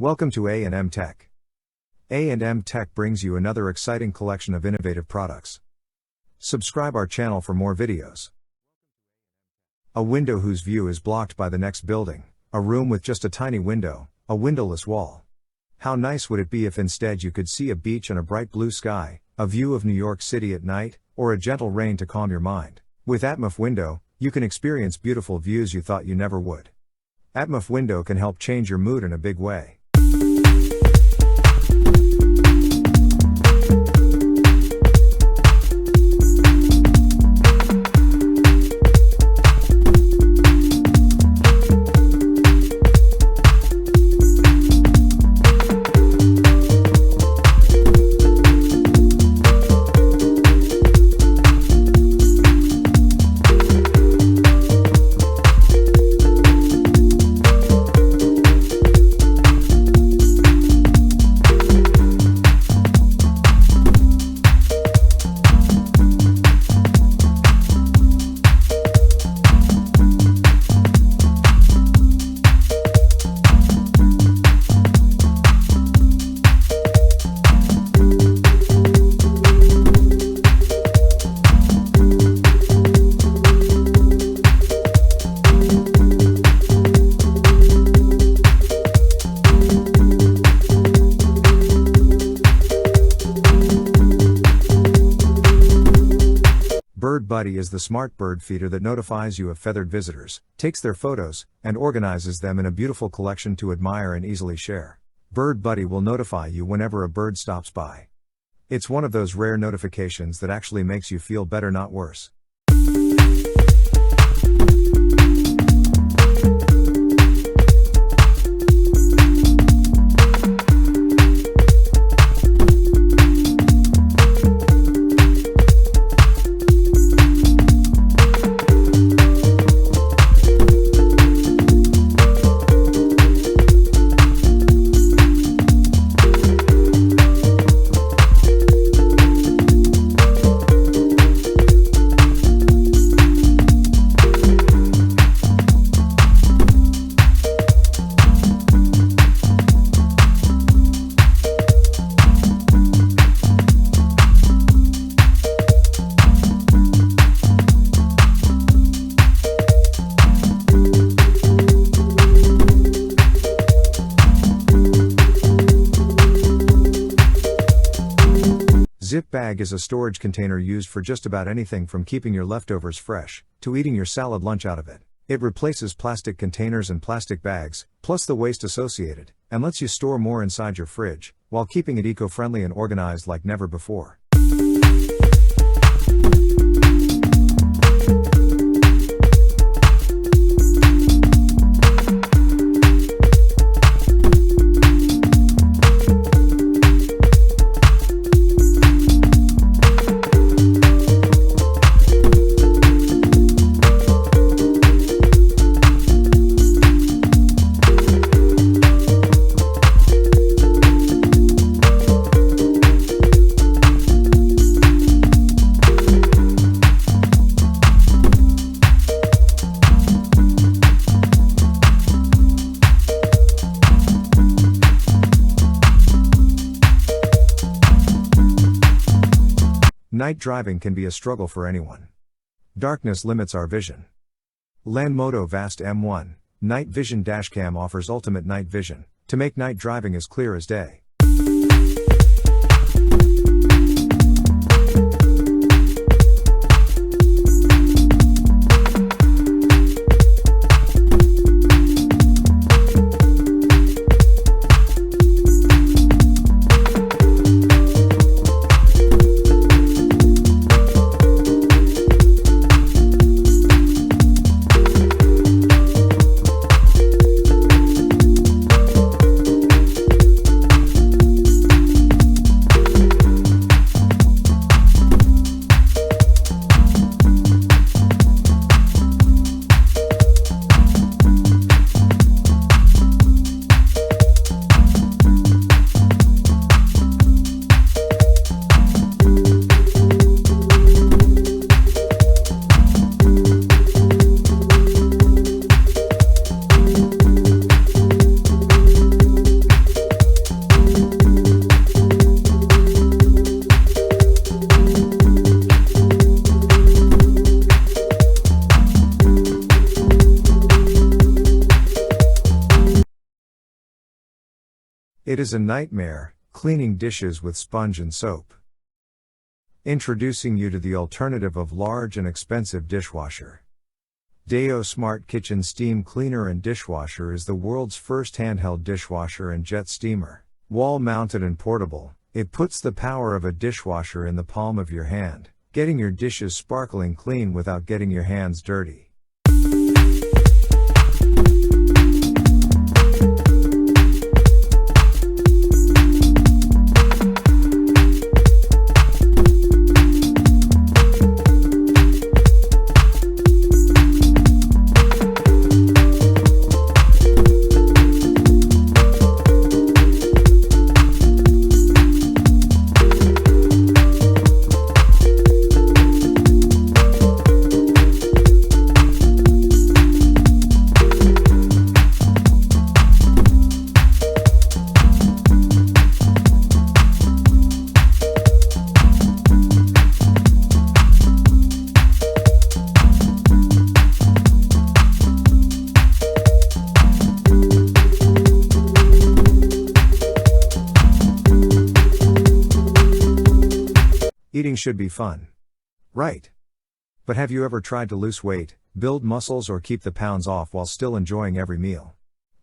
Welcome to A&M Tech. A&M Tech brings you another exciting collection of innovative products. Subscribe our channel for more videos. A window whose view is blocked by the next building, a room with just a tiny window, a windowless wall. How nice would it be if instead you could see a beach and a bright blue sky, a view of New York City at night, or a gentle rain to calm your mind? With Atmos Window, you can experience beautiful views you thought you never would. Atmos Window can help change your mood in a big way. Bird Buddy is the smart bird feeder that notifies you of feathered visitors, takes their photos, and organizes them in a beautiful collection to admire and easily share. Bird Buddy will notify you whenever a bird stops by. It's one of those rare notifications that actually makes you feel better, not worse. Zip bag is a storage container used for just about anything from keeping your leftovers fresh, to eating your salad lunch out of it. It replaces plastic containers and plastic bags, plus the waste associated, and lets you store more inside your fridge, while keeping it eco-friendly and organized like never before. Night driving can be a struggle for anyone. Darkness limits our vision. Landmoto Vast M1 Night Vision Dashcam offers ultimate night vision, to make night driving as clear as day. It is a nightmare, cleaning dishes with sponge and soap. Introducing you to the alternative of large and expensive dishwasher. Deo Smart Kitchen Steam Cleaner and Dishwasher is the world's first handheld dishwasher and jet steamer. Wall-mounted and portable, it puts the power of a dishwasher in the palm of your hand, getting your dishes sparkling clean without getting your hands dirty. Eating should be fun. Right? But have you ever tried to lose weight, build muscles, or keep the pounds off while still enjoying every meal?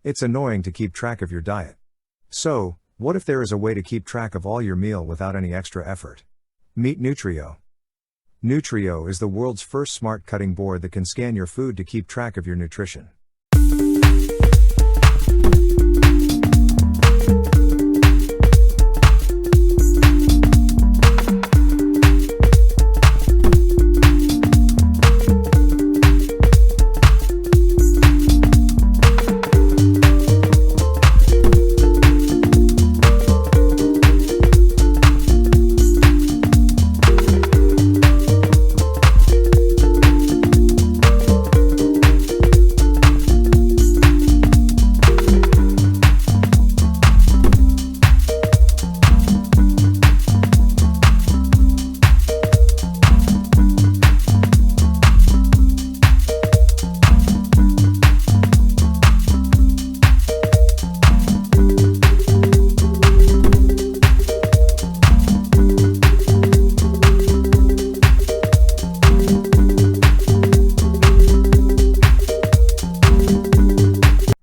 It's annoying to keep track of your diet. So, what if there is a way to keep track of all your meal without any extra effort? Meet Nutrio. Nutrio is the world's first smart cutting board that can scan your food to keep track of your nutrition.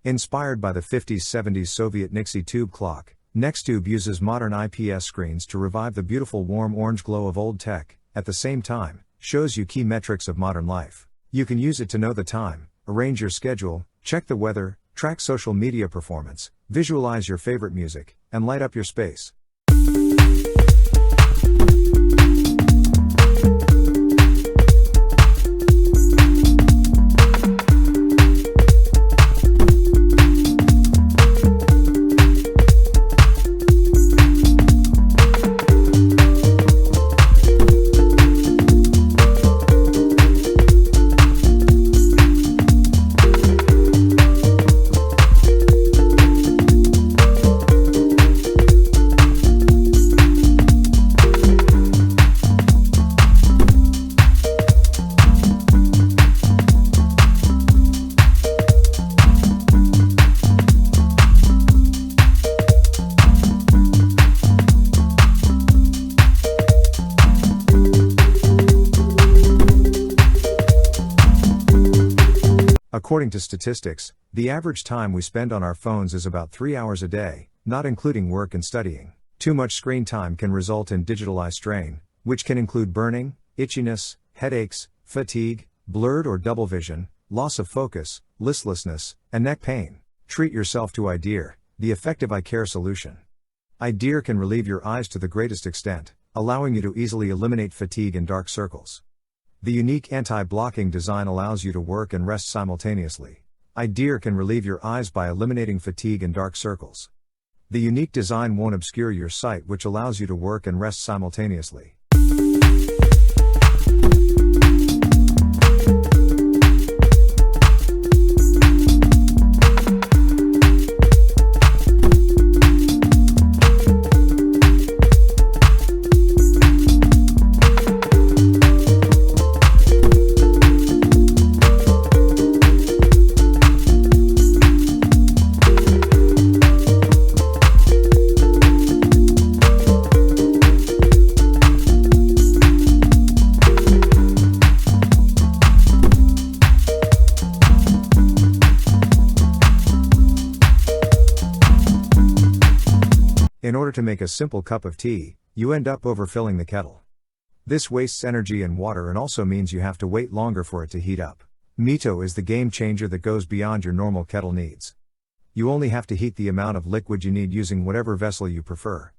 Inspired by the 50s-70s Soviet Nixie tube clock, NexTube uses modern IPS screens to revive the beautiful warm orange glow of old tech, at the same time, shows you key metrics of modern life. You can use it to know the time, arrange your schedule, check the weather, track social media performance, visualize your favorite music, and light up your space. According to statistics, the average time we spend on our phones is about 3 hours a day, not including work and studying. Too much screen time can result in digital eye strain, which can include burning, itchiness, headaches, fatigue, blurred or double vision, loss of focus, listlessness, and neck pain. Treat yourself to Eye-Dear, the effective eye care solution. Eye-Dear can relieve your eyes to the greatest extent, allowing you to easily eliminate fatigue and dark circles. The unique anti-blocking design allows you to work and rest simultaneously. Eye-Dear can relieve your eyes by eliminating fatigue and dark circles. The unique design won't obscure your sight, which allows you to work and rest simultaneously. In order to make a simple cup of tea, you end up overfilling the kettle. This wastes energy and water and also means you have to wait longer for it to heat up. Mito is the game changer that goes beyond your normal kettle needs. You only have to heat the amount of liquid you need using whatever vessel you prefer.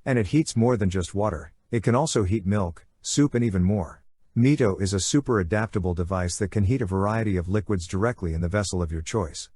And it heats more than just water, it can also heat milk, soup and even more. Mito is a super adaptable device that can heat a variety of liquids directly in the vessel of your choice.